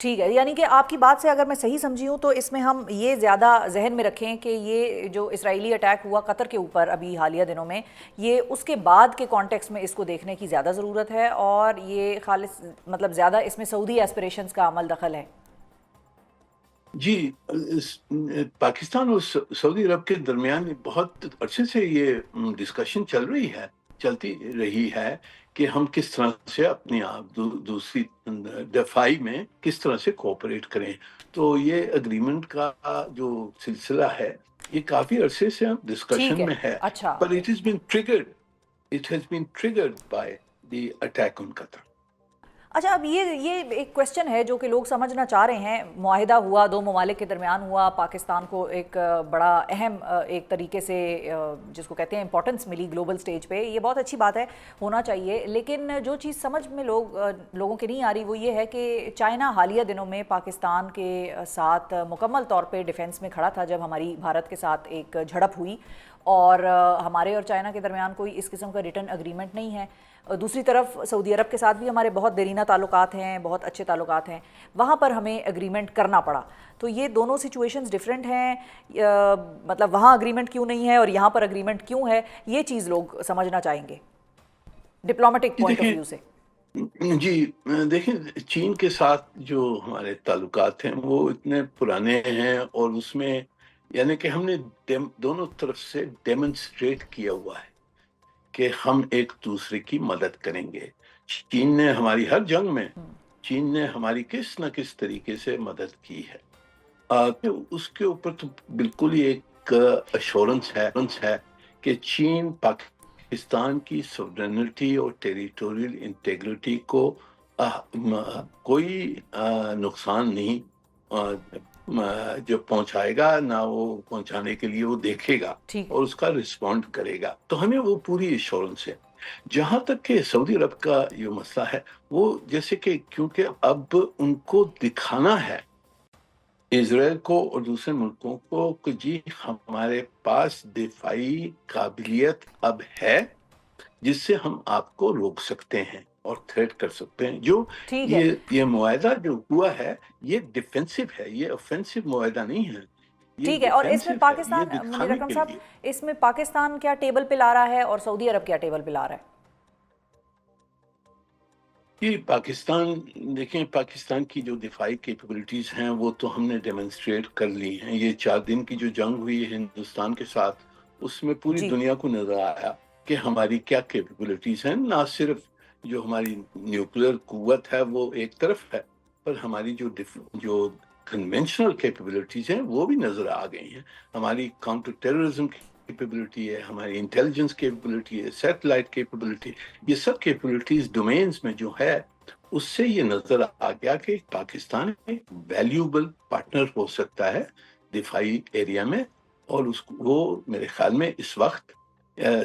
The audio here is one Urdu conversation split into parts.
ٹھیک ہے، یعنی کہ آپ کی بات سے اگر میں صحیح سمجھی ہوں تو اس میں ہم یہ زیادہ ذہن میں رکھیں کہ یہ جو اسرائیلی اٹیک ہوا قطر کے اوپر ابھی حالیہ دنوں میں، یہ اس کے بعد کے کانٹیکس میں اس کو دیکھنے کی زیادہ ضرورت ہے، اور یہ خالص مطلب زیادہ اس میں سعودی ایسپریشنز کا عمل دخل ہے۔ جی، پاکستان اور سعودی عرب کے درمیان بہت عرصے سے یہ ڈسکشن چلتی رہی ہے کہ ہم کس طرح سے اپنی آپ دوسری دفاعی میں کس طرح سے کوآپریٹ کریں۔ تو یہ اگریمنٹ کا جو سلسلہ ہے یہ کافی عرصے سے ٹھیک ڈسکشن ہے، میں ہے، اچھا۔ پر it has been triggered by the attack on Qatar۔ اچھا، اب یہ ایک کویسچن ہے جو کہ لوگ سمجھنا چاہ رہے ہیں۔ معاہدہ ہوا، دو ممالک کے درمیان ہوا، پاکستان کو ایک بڑا اہم ایک طریقے سے جس کو کہتے ہیں امپورٹنس ملی گلوبل سٹیج پہ، یہ بہت اچھی بات ہے، ہونا چاہیے، لیکن جو چیز سمجھ میں لوگوں کے نہیں آ رہی وہ یہ ہے کہ چائنا حالیہ دنوں میں پاکستان کے ساتھ مکمل طور پہ ڈیفنس میں کھڑا تھا جب ہماری بھارت کے ساتھ ایک جھڑپ ہوئی، اور ہمارے اور چائنا کے درمیان کوئی اس قسم کا ریٹرن اگریمنٹ نہیں ہے۔ دوسری طرف سعودی عرب کے ساتھ بھی ہمارے بہت دیرینہ تعلقات ہیں، بہت اچھے تعلقات ہیں، وہاں پر ہمیں اگریمنٹ کرنا پڑا۔ تو یہ دونوں سچویشنز ڈیفرنٹ ہیں، مطلب وہاں اگریمنٹ کیوں نہیں ہے اور یہاں پر اگریمنٹ کیوں ہے، یہ چیز لوگ سمجھنا چاہیں گے ڈپلومیٹک جی پوائنٹ آف دیکھیں، ویو سے۔ جی دیکھیں، چین کے ساتھ جو ہمارے تعلقات ہیں وہ اتنے پرانے ہیں، اور اس میں یعنی کہ ہم نے دونوں طرف سے ڈیمونسٹریٹ کیا ہوا ہے کہ ہم ایک دوسرے کی مدد کریں گے۔ چین نے ہماری ہر جنگ میں چین نے ہماری کس نہ کس طریقے سے مدد کی ہے۔ کہ اس کے اوپر تو بالکل ہی ایک ایشورنس ہے کہ چین پاکستان کی سوورنٹی اور ٹیریٹوریل انٹیگریٹی کو کوئی نقصان نہیں جو پہنچائے گا، نہ وہ پہنچانے کے لیے وہ دیکھے گا ٹھیک ہے، اور اس کا رسپونڈ کرے گا۔ تو ہمیں وہ پوری ایشورنس ہے۔ جہاں تک کہ سعودی عرب کا یہ مسئلہ ہے، وہ جیسے کہ کیونکہ اب ان کو دکھانا ہے اسرائیل کو اور دوسرے ملکوں کو کہ جی ہمارے پاس دفاعی قابلیت اب ہے جس سے ہم آپ کو روک سکتے ہیں اور تھریٹ کر سکتے ہیں۔ جو ٹھیک ہے، یہ معاہدہ جو ہوا ہے یہ ڈیفینسو ہے، یہ اوفینسو معاہدہ نہیں ہے، یہ ٹھیک ہے۔ اور اس ڈیفینسو میں ہے، یہ پاکستان، منیر دکھانے اکرم کے صاحب، لیے۔ اس میں پاکستان کیا ٹیبل پہ لا رہا ہے اور سعودی عرب کیا ٹیبل پہ لا رہا ہے؟ جی پاکستان، دیکھیں پاکستان کی جو دفاعی کیپبلٹیز ہیں وہ تو ہم نے ڈیمونسٹریٹ کر لی ہیں۔ یہ 4 دن کی جو جنگ ہوئی ہے ہندوستان کے ساتھ، اس میں پوری جی دنیا کو نظر آیا کہ ہماری کیا کیپبلٹیز ہیں۔ نہ صرف جو ہماری نیوکلیر قوت ہے وہ ایک طرف ہے، پر ہماری جو کنونشنل کیپبلٹیز ہیں وہ بھی نظر آ گئی ہیں۔ ہماری کاؤنٹر ٹیررزم کیپبلٹی ہے، ہماری انٹیلیجنس کیپبلٹی ہے، سیٹلائٹ کیپبلٹی، یہ سب کیپبلٹیز ڈومینز میں جو ہے اس سے یہ نظر آ گیا کہ پاکستان ایک ویلیوبل پارٹنر ہو سکتا ہے دفاعی ایریا میں۔ اور وہ میرے خیال میں اس وقت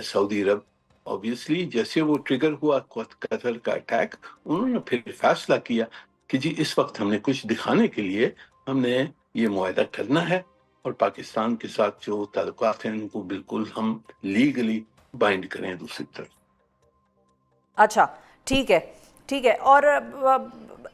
سعودی عرب obviously جیسے وہ ٹریگر ہوا قطر کا اٹیک، انہوں نے پھر فیصلہ کیا کہ جی اس وقت ہم نے کچھ دکھانے کے لیے ہم نے یہ معاہدہ کرنا ہے، اور پاکستان کے ساتھ جو تعلقات ہیں ان کو بالکل ہم لیگلی بائنڈ کریں دوسری طرف۔ اچھا، ٹھیک ہے، ٹھیک ہے۔ اور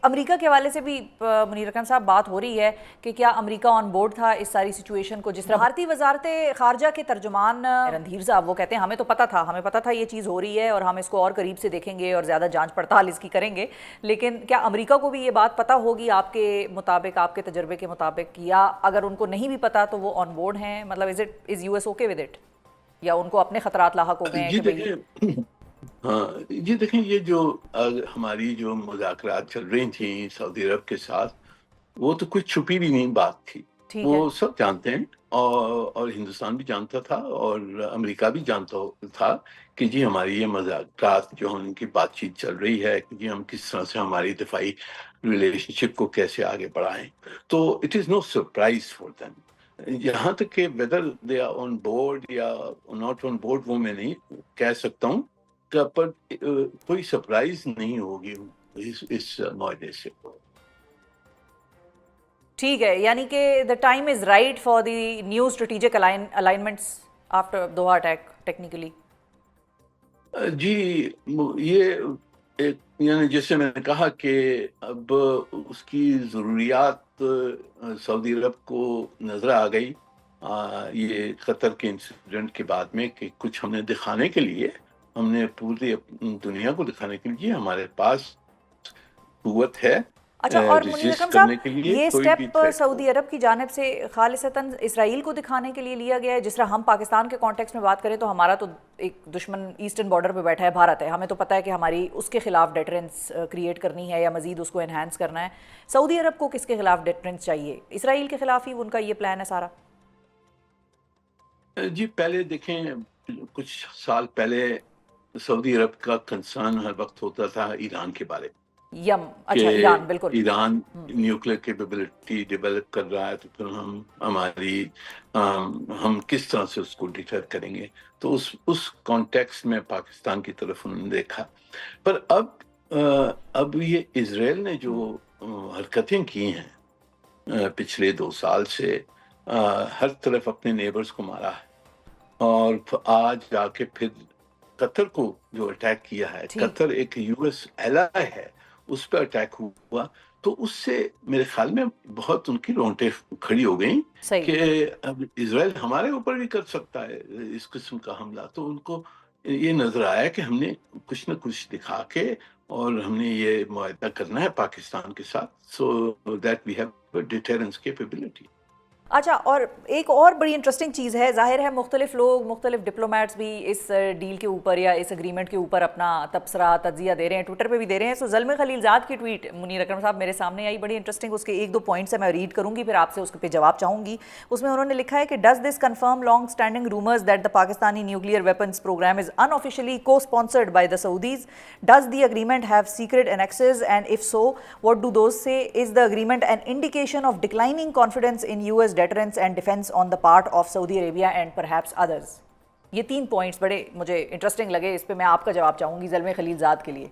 امریکہ کے حوالے سے بھی منیر اکرم صاحب بات ہو رہی ہے کہ کیا امریکہ آن بورڈ تھا اس ساری سچویشن کو، جس طرح بھارتی وزارت خارجہ کے ترجمان رندھیر صاحب وہ کہتے ہیں ہمیں تو پتہ تھا، ہمیں پتہ تھا یہ چیز ہو رہی ہے اور ہم اس کو اور قریب سے دیکھیں گے اور زیادہ جانچ پڑتال اس کی کریں گے، لیکن کیا امریکہ کو بھی یہ بات پتہ ہوگی آپ کے مطابق، آپ کے تجربے کے مطابق، یا اگر ان کو نہیں بھی پتہ تو وہ آن بورڈ ہیں؟ مطلب is U S okay with it, یا ان کو اپنے خطرات لاحق ہو گئے ہیں جی کہ بھئی؟ دیکھیں، ہاں جی دیکھیں، یہ جو ہماری جو مذاکرات چل رہی تھیں سعودی عرب کے ساتھ، وہ تو کوئی چھپی بھی نہیں بات تھی، ٹھیک ہے، وہ سب جانتے ہیں، اور ہندوستان بھی جانتا تھا اور امریکہ بھی جانتا تھا کہ جی ہماری یہ مذاکرات جو ان کی بات چیت چل رہی ہے کہ جی ہم کس طرح سے ہماری دفاعی ریلیشن شپ کو کیسے آگے بڑھائیں۔ تو it is no surprise for them. یہاں تک کہ whether they are on board یا ناٹ آن بورڈ وہ میں نہیں کہہ سکتا ہوں، پر کوئی سرپرائز نہیں ہوگی اس معاہدے سے۔ ٹھیک ہے، یعنی کہ the time is right for the new strategic alignments after Doha attack technically. جی یہ یعنی جیسے میں نے کہا کہ اب اس کی ضروریات سعودی عرب کو نظر آ گئی یہ قطر کے انسیڈنٹ کے بعد میں کہ کچھ ہم نے دکھانے کے لیے، ہم نے پوری دنیا کو دکھانے کے لیے ہمارے پاس قوت ہے اچھا، اور منیر ریزسٹ اکرم کرنے صاحب، کے لیے یہ کوئی بھی سٹیپ تھریٹ کو۔ سعودی عرب کی جانب سے خالصتاً اسرائیل کو دکھانے کے لیے لیا گیا ہے؟ جس طرح ہم پاکستان کے کانٹیکس میں بات کریں تو ہمارا تو ایک دشمن ایسٹرن بارڈر پہ بیٹھا ہے، بھارت ہے، ہمیں تو پتہ ہے کہ ہماری اس کے خلاف ڈیٹرنس کریٹ کرنی ہے یا مزید اس کو انہینس کرنا ہے۔ سعودی عرب کو کس کے خلاف ڈیٹرنس چاہیے؟ اسرائیل کے خلاف ہی ان کا یہ پلان ہے سارا؟ جی پہلے دیکھیں، کچھ سال پہلے سعودی عرب کا کنسرن ہر وقت ہوتا تھا ایران کے بارے یم، کہ اچھا، ایران، بالکل۔ ایران نیوکلیر کیپیبلٹی ڈیولپ کر رہا ہے تو پھر ہم کس طرح سے اس کو ڈیٹر کریں گے، تو اس کانٹیکس میں پاکستان کی طرف انہوں نے دیکھا۔ پر اب یہ اسرائیل نے جو حرکتیں کی ہیں پچھلے 2 سال سے، ہر طرف اپنے نیبرز کو مارا ہے، اور آج جا کے پھر قطر کو جو اٹیک کیا ہے، ٹھیک، قطر ایک یو ایس ایلائی ہے، اس پہ اٹیک ہوا، تو اس سے میرے خیال میں بہت ان کی رونٹیں کھڑی ہو گئیں صحیح۔ کہ اب اسرائیل ہمارے اوپر بھی کر سکتا ہے اس قسم کا حملہ۔ تو ان کو یہ نظر آیا کہ ہم نے کچھ نہ کچھ دکھا کے اور ہم نے یہ معاہدہ کرنا ہے پاکستان کے ساتھ، so that we have deterrence capability. اچھا، اور ایک اور بڑی انٹرسٹنگ چیز ہے، ظاہر ہے مختلف لوگ، مختلف ڈپلومیٹس بھی اس ڈیل کے اوپر یا اس اگریمنٹ کے اوپر اپنا تبصرہ، تجزیہ دے رہے ہیں، ٹویٹر پہ بھی دے رہے ہیں۔ سو زلمے خلیل زاد کی ٹویٹ منیر اکرم صاحب میرے سامنے آئی، بڑی انٹرسٹنگ، اس کے 1-2 پوائنٹس ہیں، میں ریڈ کروں گی، پھر آپ سے اس پہ جواب چاہوں گی۔ اس میں انہوں نے لکھا ہے کہ does this confirm long standing rumours that the Pakistani nuclear weapons programme is unofficially cosponsored by the Saudis? Does the agreement have secret annexes and if so what do those say? Is the agreement an indication of declining confidence in US deterrence and defense on the part of Saudi Arabia and perhaps others? یہ 3 پوائنٹس بڑے مجھے انٹرسٹنگ لگے، اس پہ میں آپ کا جواب چاہوں گی زلمے خلیل زاد کے لیے۔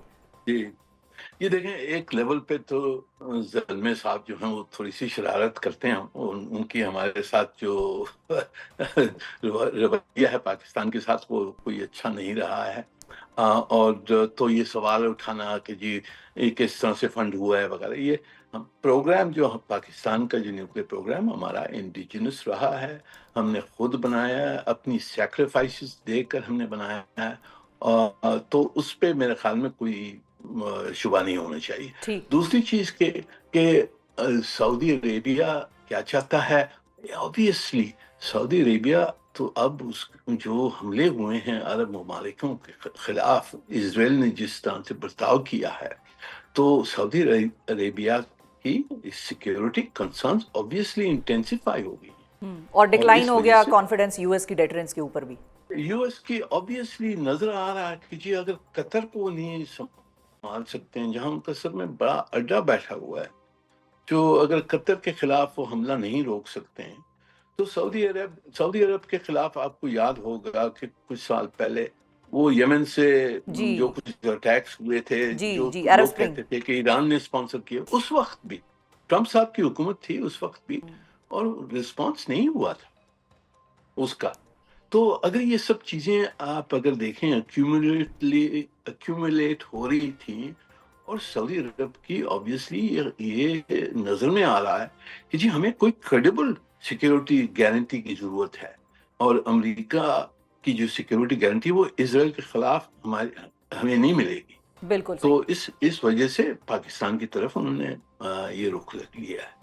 جی، یہ دیکھیں، ایک لیول پہ تو زلمے صاحب جو ہیں وہ تھوڑی سی شرارت کرتے ہیں، ان کی ہمارے ساتھ جو رویہ ہے پاکستان کے ساتھ وہ کوئی اچھا نہیں رہا ہے، اور تو یہ سوال اٹھانا کہ جی یہ کس طرح سے فنڈ ہوا ہے وغیرہ، یہ پروگرام جو پاکستان کا جو نیوکلیر پروگرام ہمارا انڈیجنس رہا ہے، ہم نے خود بنایا ہے، اپنی سیکریفائسز دے کر ہم نے بنایا ہے، تو اس پہ میرے خیال میں کوئی شبہ نہیں ہونا چاہیے۔ ٹھیک، دوسری چیز کہ سعودی عربیہ کیا چاہتا ہے، obviously سعودی عربیہ تو اب جو حملے ہوئے ہیں عرب ممالکوں کے خلاف، اسرائیل نے جس طرح سے برتاؤ کیا ہے، تو سعودی عربیہ کی سیکیورٹی کنسرنز obviously انٹینسیفائی ہو گئی، اور اور ڈکلائن اس ہو وجہ گیا سے کانفیڈنس یو ایس کی ڈیٹرنس کے اوپر بھی۔ یو ایس کی obviously نظر آ رہا ہے کہ جی اگر قطر کو نہیں سنبھال سکتے ہیں، جہاں قطر میں بڑا اڈا بیٹھا ہوا ہے، جو اگر قطر کے خلاف وہ حملہ نہیں روک سکتے ہیں، تو سعودی عرب کے خلاف آپ کو یاد ہوگا کہ کچھ سال پہلے وہ یمن سے جی جو کچھ اٹیکس ہوئے تھے، جی جو جی، عرب لوگ اسپرنگ۔ کہتے تھے کہ ایران نے اسپانسر کیا، اس وقت بھی ٹرمپ صاحب کی حکومت تھی اس وقت بھی، اور رسپانس نہیں ہوا تھا اس کا۔ تو اگر یہ سب چیزیں آپ اگر دیکھیں ایکیومولیٹ ہو رہی تھیں، اور سعودی عرب کی obviously یہ نظر میں آ رہا ہے کہ جی ہمیں کوئی کریڈیبل سیکیورٹی گارنٹی کی ضرورت ہے، اور امریکہ کی جو سیکیورٹی گارنٹی وہ اسرائیل کے خلاف ہمیں نہیں ملے گی، بالکل تو صحیح۔ اس وجہ سے پاکستان کی طرف انہوں نے یہ رخ لیا ہے۔